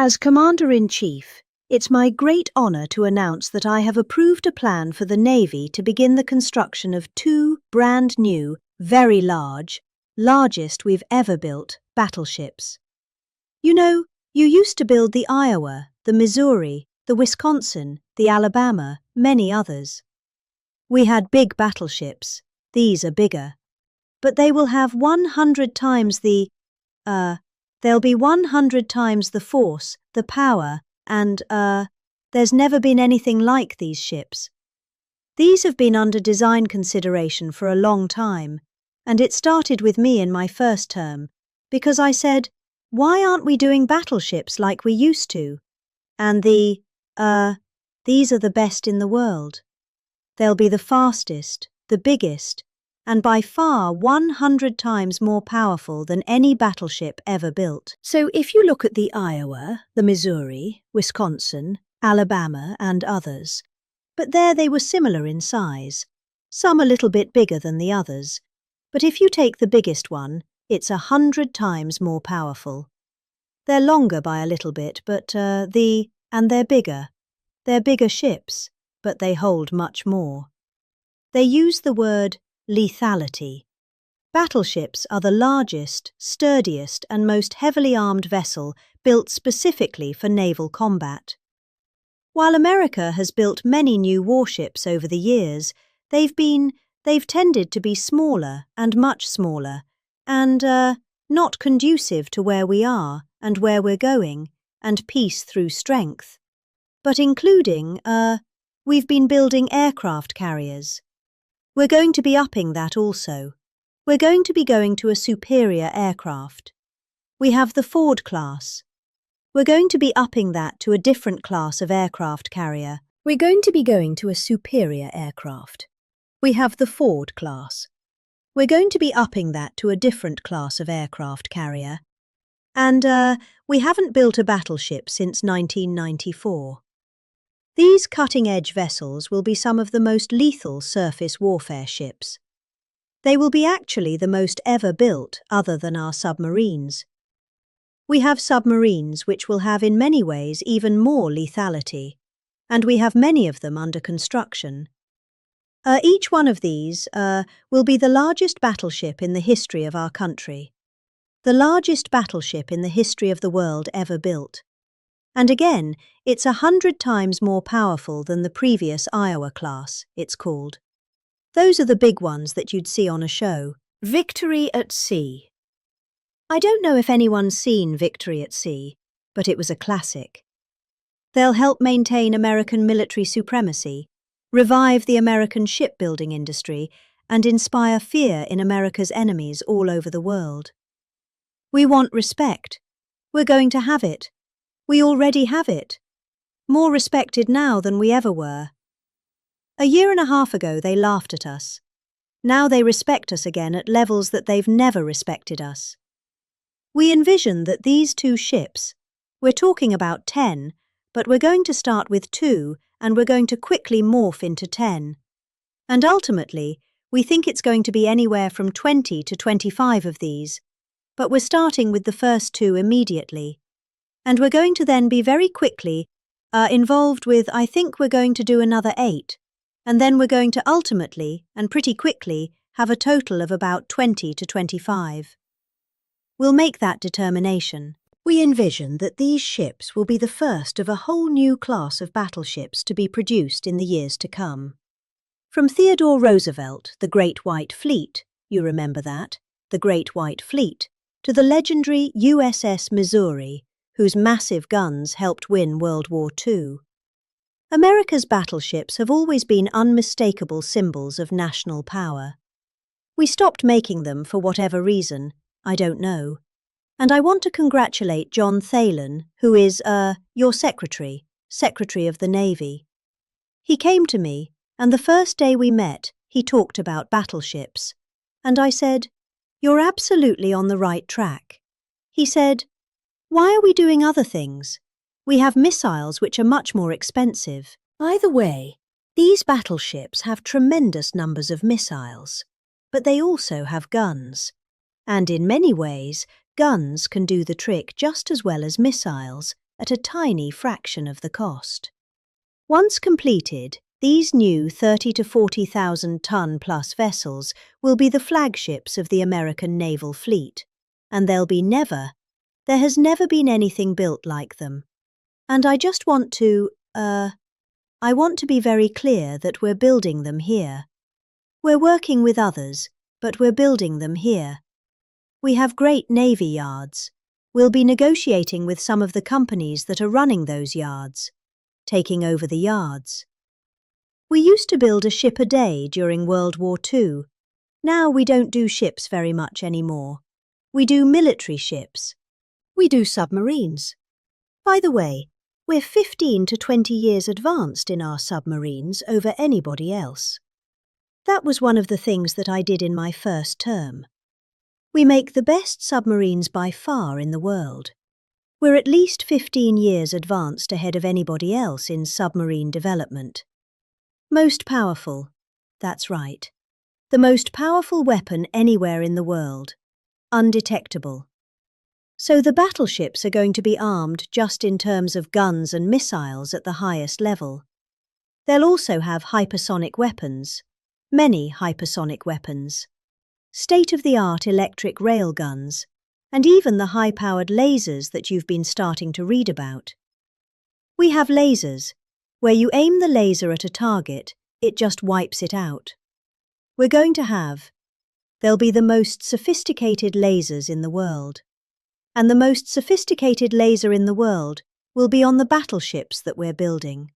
As Commander-in-Chief, it's my great honor to announce that I have approved a plan for the Navy to begin the construction of 2 brand new, very largest we've ever built, battleships. You know, you used to build the Iowa, the Missouri, the Wisconsin, the Alabama, many others. We had big battleships. These are bigger. But they will have 100 times they'll be 100 times the force, the power, and, there's never been anything like these ships. These have been under design consideration for a long time, and it started with me in my first term, because I said, why aren't we doing battleships like we used to? And these are the best in the world. They'll be the fastest, the biggest, and by far 100 times more powerful than any battleship ever built. So if you look at the Iowa, the Missouri, Wisconsin, Alabama, and others, but there they were similar in size, some a little bit bigger than the others, but if you take the biggest one, it's 100 times more powerful. They're longer by a little bit, but they're bigger. They're bigger ships, but they hold much more. They use the word lethality. Battleships are the largest, sturdiest, and most heavily armed vessel built specifically for naval combat. While America has built many new warships over the years, they've tended to be smaller and much smaller, and not conducive to where we are and where we're going, and peace through strength. But including, we've been building aircraft carriers. We're going to be upping that also. We're going to be going to a superior aircraft. We have the Ford class. We're going to be upping that to a different class of aircraft carrier. We're going to be going to a superior aircraft. We have the Ford class. We're going to be upping that to a different class of aircraft carrier. And we haven't built a battleship since 1994. These cutting-edge vessels will be some of the most lethal surface warfare ships. They will be actually the most ever built other than our submarines. We have submarines which will have in many ways even more lethality, and we have many of them under construction. Each one of these will be the largest battleship in the history of our country. The largest battleship in the history of the world ever built. And again, it's 100 times more powerful than the previous Iowa class, it's called. Those are the big ones that you'd see on a show. Victory at Sea. I don't know if anyone's seen Victory at Sea, but it was a classic. They'll help maintain American military supremacy, revive the American shipbuilding industry, and inspire fear in America's enemies all over the world. We want respect. We're going to have it. We already have it. More respected now than we ever were. A year and a half ago they laughed at us. Now they respect us again at levels that they've never respected us. We envision that these 2 ships, we're talking about 10, but we're going to start with 2 and we're going to quickly morph into 10. And ultimately, we think it's going to be anywhere from 20 to 25 of these, but we're starting with the first 2 immediately. And we're going to then be very quickly involved with, I think we're going to do another 8, and then we're going to ultimately, and pretty quickly, have a total of about 20 to 25. We'll make that determination. We envision that these ships will be the first of a whole new class of battleships to be produced in the years to come. From Theodore Roosevelt, the Great White Fleet, you remember that, the Great White Fleet, to the legendary USS Missouri, whose massive guns helped win World War II. America's battleships have always been unmistakable symbols of national power. We stopped making them for whatever reason, I don't know. And I want to congratulate John Thalen, who is, your Secretary of the Navy. He came to me, and the first day we met, he talked about battleships. And I said, "You're absolutely on the right track." He said, "Why are we doing other things? We have missiles which are much more expensive." Either way, these battleships have tremendous numbers of missiles, but they also have guns. And in many ways, guns can do the trick just as well as missiles, at a tiny fraction of the cost. Once completed, these new 30 to 40,000 ton plus vessels will be the flagships of the American naval fleet, and there has never been anything built like them. And I just want to, I want to be very clear that we're building them here. We're working with others, but we're building them here. We have great navy yards. We'll be negotiating with some of the companies that are running those yards, taking over the yards. We used to build a ship a day during World War II. Now we don't do ships very much anymore. We do military ships. We do submarines. By the way, we're 15 to 20 years advanced in our submarines over anybody else. That was one of the things that I did in my first term. We make the best submarines by far in the world. We're at least 15 years advanced ahead of anybody else in submarine development. Most powerful. That's right. The most powerful weapon anywhere in the world. Undetectable. So the battleships are going to be armed just in terms of guns and missiles at the highest level. They'll also have hypersonic weapons. Many hypersonic weapons. State-of-the-art electric railguns, and even the high-powered lasers that you've been starting to read about. We have lasers. Where you aim the laser at a target, it just wipes it out. They'll be the most sophisticated lasers in the world. And the most sophisticated laser in the world will be on the battleships that we're building.